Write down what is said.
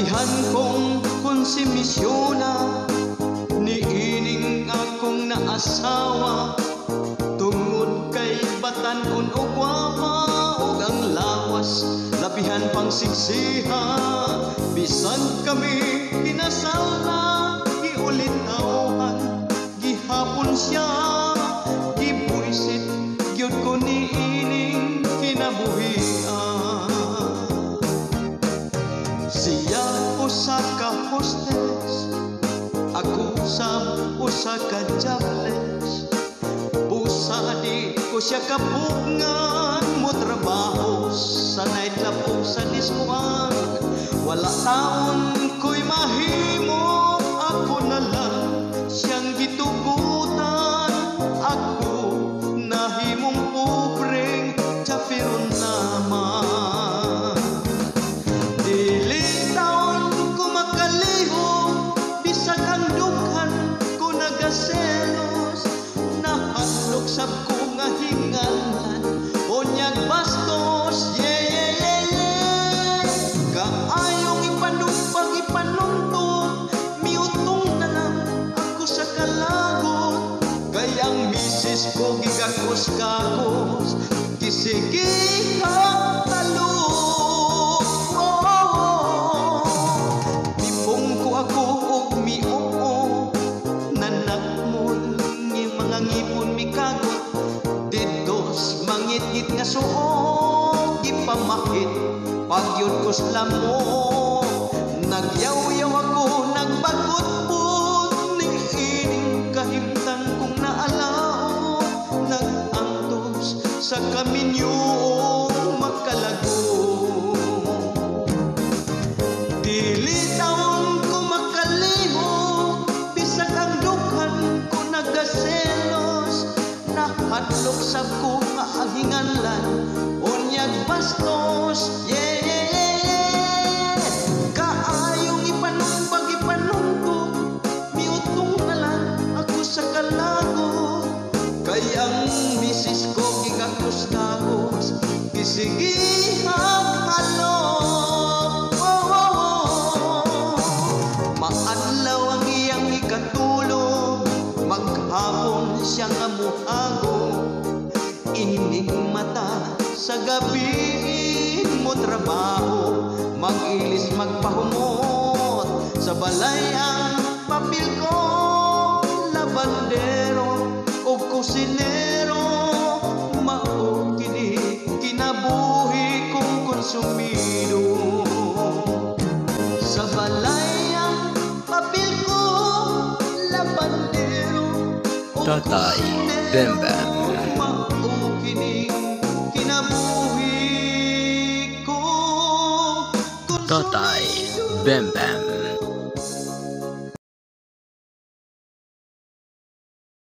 labihan kong konsumisyonan, niining akong naasawa, tungod kay batan-on o gwapa o ang lawas, labihan pang siksiha. Bisan kami kinasal na, giulitaw gihapon siya, gibuisit gyud ko niining kinabuhian. Siya usa ka hostess, ako usa ka jobless. Busa di ko siya kapungan, mo trabaho sa nightclub o sa diskohan. Wala taon ko'y mahimo, ako na lang siyang gitugutan. Ako nahimong pobreng tsapiron naman. Dili taon ko makalihok, bisag ang dughan ko nagaselos. Nahalok sab ko nga hingalan, onyag bastos, kaayong ipanuntog, miutong na lang ako sa kalagot. Kayang misis ko gigakos-kakos, gisigihang talok. Mipong ko ako og mioo, nanakmol ng mga ngipon mikagot. Didos mangit-ngit nga suog, ipamakit pagyod ko sa lamo. Nagyaw-yaw ako, nagbagot-bot, ning ining kahimtang kong naalao. Nag-antos sa kaminyong makalago. Dili taon ko makalihok, bisag ang dughan ko nagaselos. Nahadlok sab ko nga ang hinganlan, onyag bastos, kaayong ipanuntog, miutong na lang ako sa kalagot. Kayang misis ko gigakos-kakos, gisigihang halok. Maadlaw ang iyang ikatulog, maghapon siyang amuhago. Ining mata sa gabi mo trabaho, mag-ilis magpahumot. Sa balay ang papel ko, labandero o kusinero. Mao kini kinabuhi kong konsumido. Sa balay ang papel ko, labandero o Tatay kusinero. Bembem. Mao kini kinabuhi ko. Tatay Bembem.